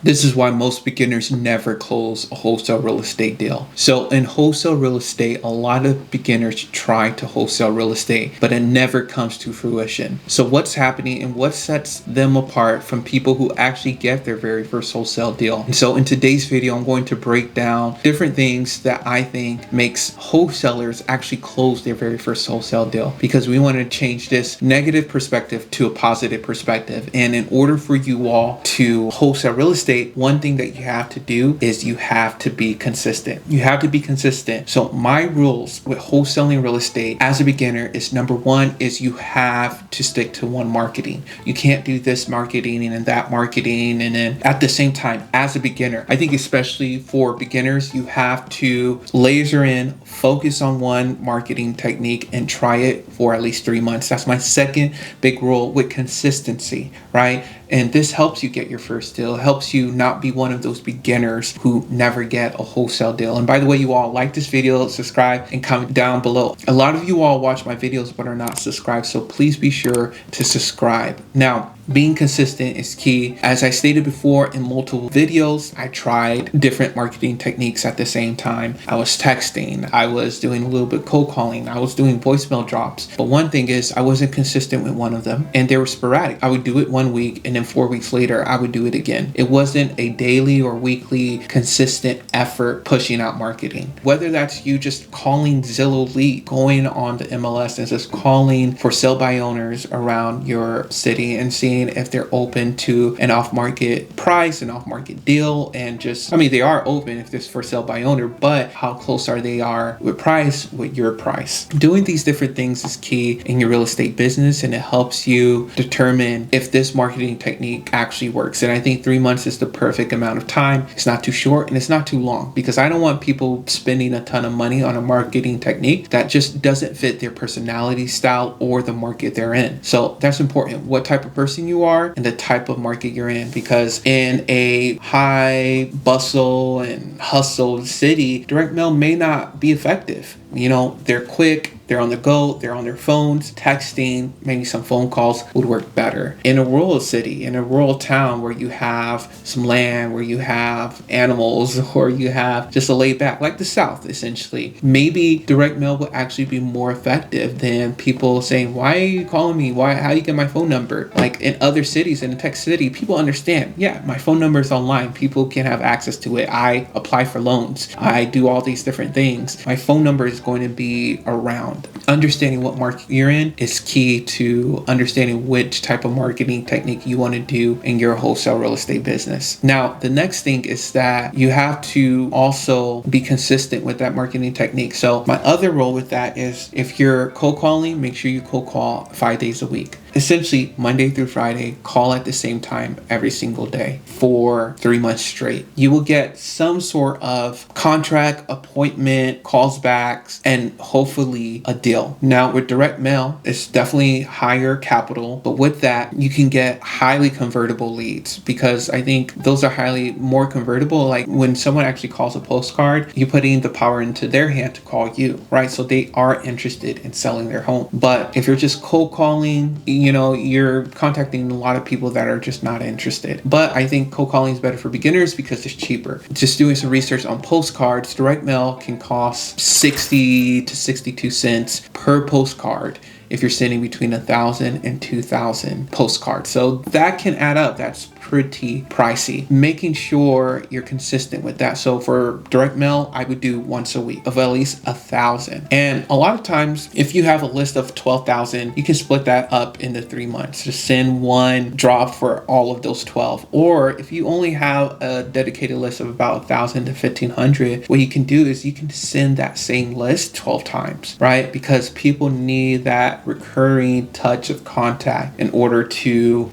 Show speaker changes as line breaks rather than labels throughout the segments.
This is why most beginners never close a wholesale real estate deal. So in wholesale real estate, a lot of beginners try to wholesale real estate, but it never comes to fruition. So what's happening and what sets them apart from people who actually get their very first wholesale deal? And so in today's video, I'm going to break down different things that I think makes wholesalers actually close their very first wholesale deal, because we want to change this negative perspective to a positive perspective. And in order for you all to wholesale real estate, one thing that you have to do is you have to be consistent. You have to be consistent. So my rules with wholesaling real estate as a beginner is, number one is you have to stick to one marketing. You can't do this marketing and that marketing and then at the same time. As a beginner, I think especially for beginners, you have to laser in, focus on one marketing technique and try it for at least 3 months. That's my second big rule with consistency, right? And this helps you get your first deal. It helps you not be one of those beginners who never get a wholesale deal. And by the way, you all like this video, subscribe and comment down below. A lot of you all watch my videos but are not subscribed, so please be sure to subscribe. Now, being consistent is key. As I stated before in multiple videos, I tried different marketing techniques at the same time. I was texting, I was doing a little bit cold calling, I was doing voicemail drops. But one thing is I wasn't consistent with one of them, and they were sporadic. I would do it 1 week and then 4 weeks later, I would do it again. It wasn't a daily or weekly consistent effort pushing out marketing. Whether that's you just calling Zillow lead, going on the MLS and just calling for sale by owners around your city and seeing if they're open to an off-market price, an off-market deal, and just, I mean, they are open if it's for sale by owner, but how close are they with price, with your price? Doing these different things is key in your real estate business, and it helps you determine if this marketing technique actually works. And I think 3 months is the perfect amount of time. It's not too short and it's not too long, because I don't want people spending a ton of money on a marketing technique that just doesn't fit their personality style or the market they're in. So that's important. What type of person you are and the type of market you're in, because in a high bustle and hustle city, direct mail may not be effective. You know, they're quick, they're on the go, they're on their phones, texting, maybe some phone calls would work better. In a rural city, in a rural town where you have some land, where you have animals, or you have just a laid back, like the South, essentially, maybe direct mail would actually be more effective than people saying, why are you calling me? How do you get my phone number? Like in other cities, in a tech city, people understand, yeah, my phone number is online. People can have access to it. I apply for loans. I do all these different things. My phone number is going to be around. Understanding what market you're in is key to understanding which type of marketing technique you want to do in your wholesale real estate business. Now, the next thing is that you have to also be consistent with that marketing technique. So my other role with that is, if you're cold calling, make sure you cold call 5 days a week. Essentially, Monday through Friday, call at the same time every single day for 3 months straight. You will get some sort of contract, appointment, calls backs, and hopefully a deal. Now, with direct mail, it's definitely higher capital, but with that, you can get highly convertible leads, because I think those are highly more convertible. Like when someone actually calls a postcard, you're putting the power into their hand to call you, right? So they are interested in selling their home. But if you're just cold calling, you're contacting a lot of people that are just not interested. But I think cold calling is better for beginners because it's cheaper. Just doing some research on postcards, direct mail can cost 60 to 62 cents per postcard if you're sending between 1,000 and 2,000 postcards. So that can add up. That's pretty pricey. Making sure you're consistent with that. So for direct mail, I would do once a week of at least 1,000. And a lot of times, if you have a list of 12,000, you can split that up into 3 months. Just send one drop for all of those 12. Or if you only have a dedicated list of about 1,000 to 1,500, what you can do is you can send that same list 12 times, right? Because people need that recurring touch of contact in order to,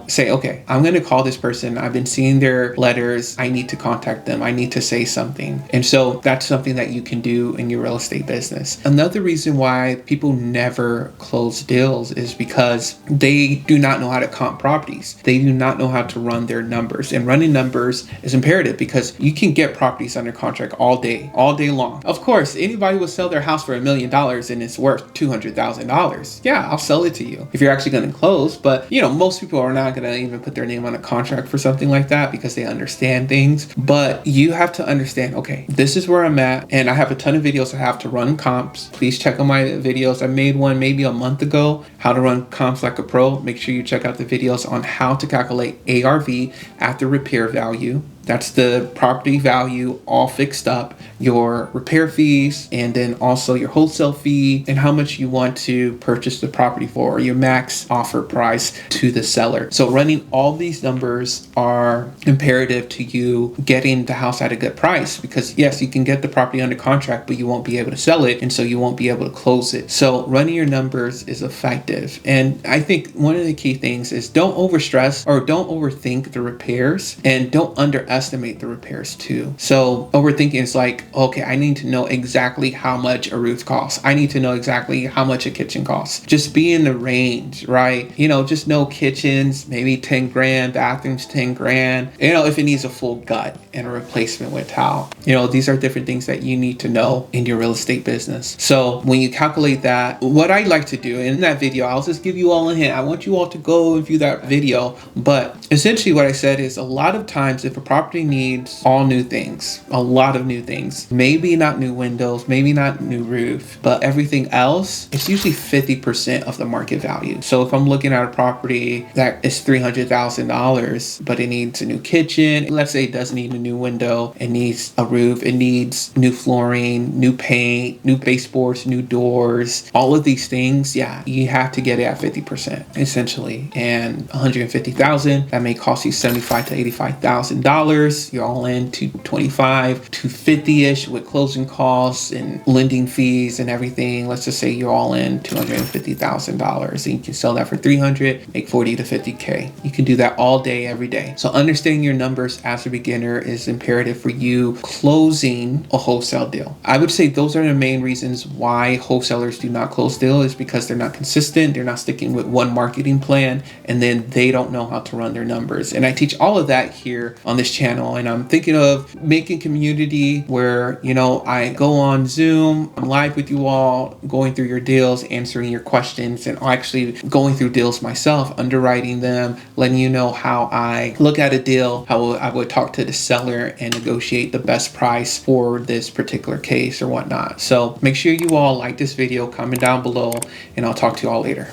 say, okay, I'm going to call this person. I've been seeing their letters. I need to contact them. I need to say something. And so that's something that you can do in your real estate business. Another reason why people never close deals is because they do not know how to comp properties. They do not know how to run their numbers. And running numbers is imperative, because you can get properties under contract all day long. Of course, anybody will sell their house for $1 million and it's worth $200,000. Yeah, I'll sell it to you if you're actually going to close. But most people are not going to even put their name on a contract contract for something like that because they understand things. But you have to understand, okay, this is where I'm at, and I have a ton of videos I have to run comps. Please check out my videos. I made one maybe a month ago, how to run comps like a pro. Make sure you check out the videos on how to calculate ARV after repair value. That's the property value all fixed up, your repair fees, and then also your wholesale fee and how much you want to purchase the property for, or your max offer price to the seller. So running all these numbers are imperative to you getting the house at a good price, because yes, you can get the property under contract, but you won't be able to sell it, and so you won't be able to close it. So running your numbers is effective. And I think one of the key things is don't overstress or don't overthink the repairs, and don't underestimate the repairs too. So overthinking is like, okay, I need to know exactly how much a roof costs. I need to know exactly how much a kitchen costs. Just be in the range, right? Just know kitchens, maybe 10 grand, bathrooms, 10 grand. If it needs a full gut and a replacement with towel. These are different things that you need to know in your real estate business. So when you calculate that, what I like to do in that video, I'll just give you all a hint. I want you all to go and view that video. But essentially what I said is, a lot of times if a property needs all new things, a lot of new things, maybe not new windows, maybe not new roof, but everything else, it's usually 50% of the market value. So if I'm looking at a property that is $300,000, but it needs a new kitchen, let's say it doesn't need a new window, it needs a roof, it needs new flooring, new paint, new baseboards, new doors, all of these things, yeah, you have to get it at 50% essentially. And $150,000, that may cost you $75,000 to $85,000. You're all in to 25 to 50-ish with closing costs and lending fees and everything. Let's just say you're all in $250,000, and you can sell that for $300,000, make 40 to 50K. You can do that all day, every day. So understanding your numbers as a beginner is imperative for you closing a wholesale deal. I would say those are the main reasons why wholesalers do not close deals, is because they're not consistent, they're not sticking with one marketing plan, and then they don't know how to run their numbers. And I teach all of that here on this channel. And I'm thinking of making community where, I go on Zoom, I'm live with you all, going through your deals, answering your questions, and actually going through deals myself, underwriting them, letting you know how I look at a deal, how I would talk to the seller and negotiate the best price for this particular case or whatnot. So make sure you all like this video, comment down below, and I'll talk to you all later.